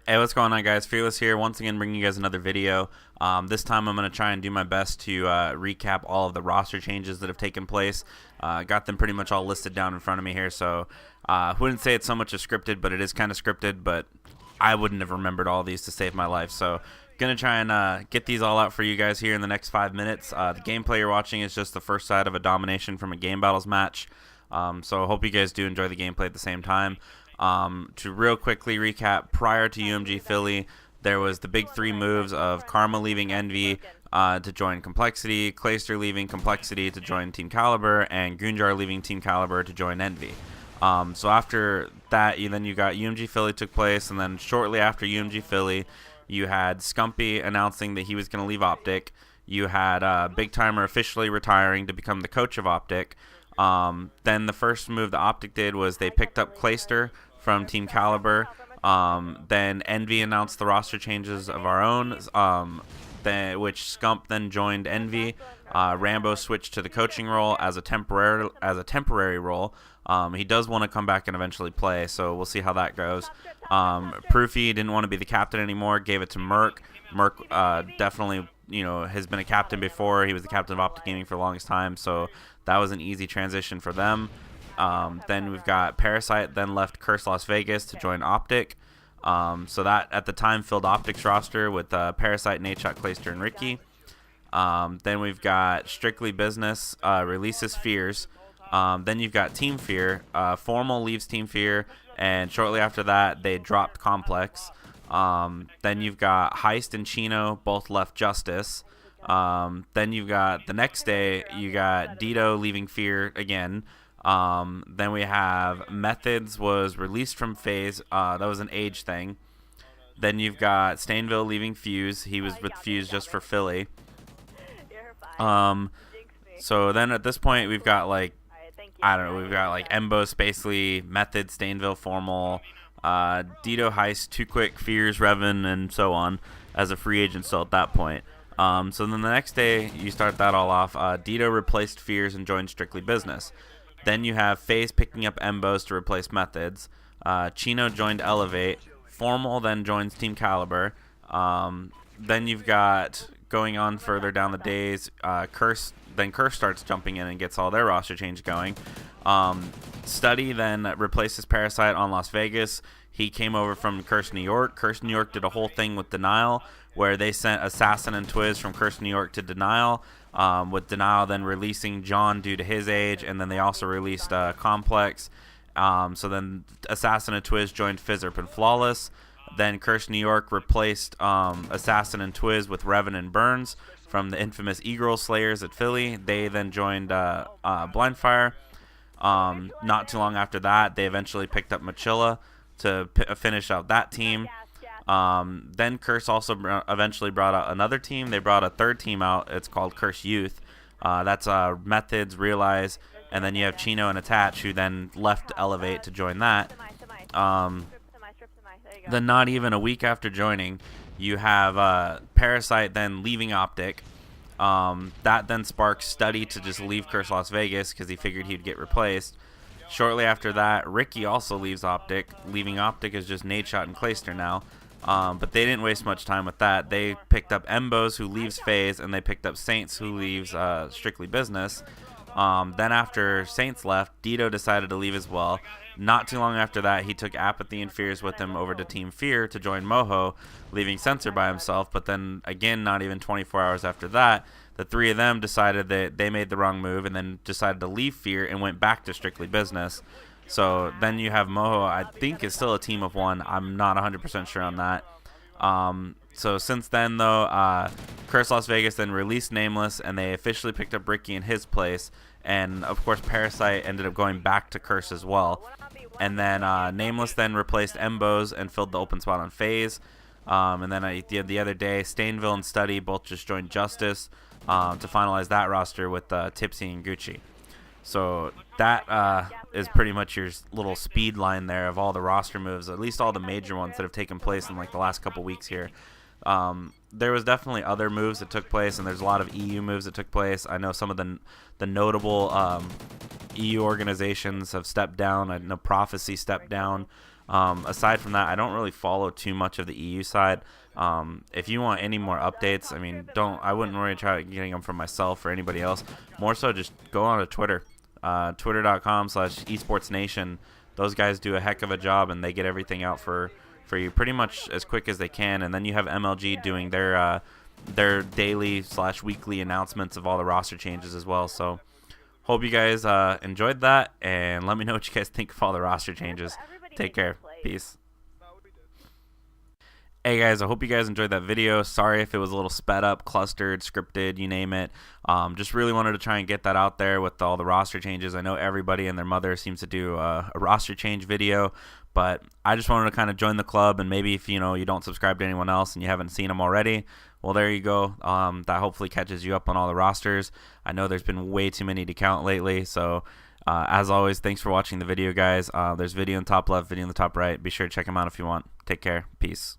Hey, what's going on, guys? Fearless here, once again bringing you guys another video. This time I'm going to try and do my best to recap all of the roster changes that have taken place. Got them pretty much all listed down in front of me here, so wouldn't say it's so much a scripted, but it is kind of scripted, but I wouldn't have remembered all these to save my life. So going to try and get these all out for you guys here in the next 5 minutes. The gameplay you're watching is just the first side of a domination from a game battles match. So I hope you guys do enjoy the gameplay at the same time. To real quickly recap, prior to UMG Philly, there was the big three moves of Karma leaving Envy to join Complexity, Clayster leaving Complexity to join Team Caliber, and Gunjar leaving Team Caliber to join Envy. So after that, you got UMG Philly took place, and then shortly after UMG Philly, you had Scumpy announcing that he was going to leave Optic. You had Big Timer officially retiring to become the coach of Optic. Then the first move that Optic did was they picked up Clayster from Team Caliber. Then Envy announced the roster changes of our own, which Scump then joined Envy. Rambo switched to the coaching role as a temporary role. He does want to come back and eventually play, so we'll see how that goes. Proofy didn't want to be the captain anymore, gave it to Merc. Merc definitely, has been a captain before. He was the captain of Optic Gaming for the longest time, so that was an easy transition for them. Then we've got Parasite then left Curse Las Vegas to join Optic. So that at the time filled Optic's roster with Parasite, Nadeshot, Clayster, and Ricky. Then we've got Strictly Business releases Fears. Then you've got Team Fear. Formal leaves Team Fear, and shortly after that they dropped Complex. Then you've got Heist and Chino both left Justice. Then you've got the next day you got Dito leaving Fear again. Then we have Methods was released from FaZe. That was an age thing. Then you've got Stainville leaving Fuse. He was with Fuse just for Philly. So then at this point we've got we've got Embo, Spacely, Method, Stainville, Formal, Dito, Heist, Too Quick, Fears, Revan, and so on as a free agent still at that point. So then the next day you start that all off. Dito replaced Fears and joined Strictly Business. Then you have FaZe picking up Embos to replace Methods. Chino joined Elevate. Formal then joins Team Caliber. Then you've got, going on further down the days, Curse starts jumping in and gets all their roster change going. Study then replaces Parasite on Las Vegas. He came over from Curse New York. Curse New York did a whole thing with Denial where they sent Assassin and Twiz from Curse New York to Denial, with Denial then releasing John due to his age, and then they also released Complex. So then Assassin and Twiz joined Fizzerp and Flawless. Then Curse New York replaced Assassin and Twiz with Revan and Burns from the infamous E-Girl Slayers at Philly. They then joined Blindfire. Not too long after that, they eventually picked up Machilla to finish out that team. Then Curse also eventually brought out another team. They brought a third team out. It's called Curse Youth. That's Methods, Realize, and then you have Chino and Attach, who then left Elevate to join that. Then not even a week after joining, you have Parasite then leaving Optic. That then sparks Study to just leave Curse Las Vegas because he figured he'd get replaced. Shortly after that, Ricky also leaves Optic. Leaving Optic is just Nadeshot and Clayster now. But they didn't waste much time with that. They picked up Embos, who leaves FaZe, and they picked up Saints, who leaves Strictly Business. Then after Saints left, Dito decided to leave as well. Not too long after that, he took Apathy and Fears with him over to Team Fear to join Moho, leaving Censor by himself. But then, again, not even 24 hours after that, the three of them decided that they made the wrong move and then decided to leave Fear and went back to Strictly Business. So then you have Moho, I think, is still a team of one. I'm not 100% sure on that. So since then, though, Curse Las Vegas then released Nameless, and they officially picked up Ricky in his place. And, of course, Parasite ended up going back to Curse as well. And then Nameless then replaced Embos and filled the open spot on FaZe. And then the other day, Stainville and Study both just joined Justice to finalize that roster with Tipsy and Gucci. So that is pretty much your little speed line there of all the roster moves, at least all the major ones that have taken place in the last couple weeks here. There was definitely other moves that took place, and there's a lot of EU moves that took place. I know some of the notable EU organizations have stepped down. I know Prophecy stepped down. Aside from that, I don't really follow too much of the EU side. If you want any more updates, I mean, I wouldn't worry about getting them from myself or anybody else. More so, just go on to Twitter, twitter.com/esportsnation. Those guys do a heck of a job, and they get everything out for you pretty much as quick as they can. And then you have MLG doing their daily/weekly announcements of all the roster changes as well. So hope you guys enjoyed that, and let me know what you guys think of all the roster changes. Take care. Peace. Hey guys, I hope you guys enjoyed that video. Sorry if it was a little sped up, clustered, scripted, you name it. Just really wanted to try and get that out there with all the roster changes. I know everybody and their mother seems to do a roster change video, but I just wanted to kind of join the club, and maybe if you don't subscribe to anyone else and you haven't seen them already, well, there you go. That hopefully catches you up on all the rosters. I know there's been way too many to count lately, so as always, thanks for watching the video, guys. There's video in the top left, video in the top right. Be sure to check them out if you want. Take care. Peace.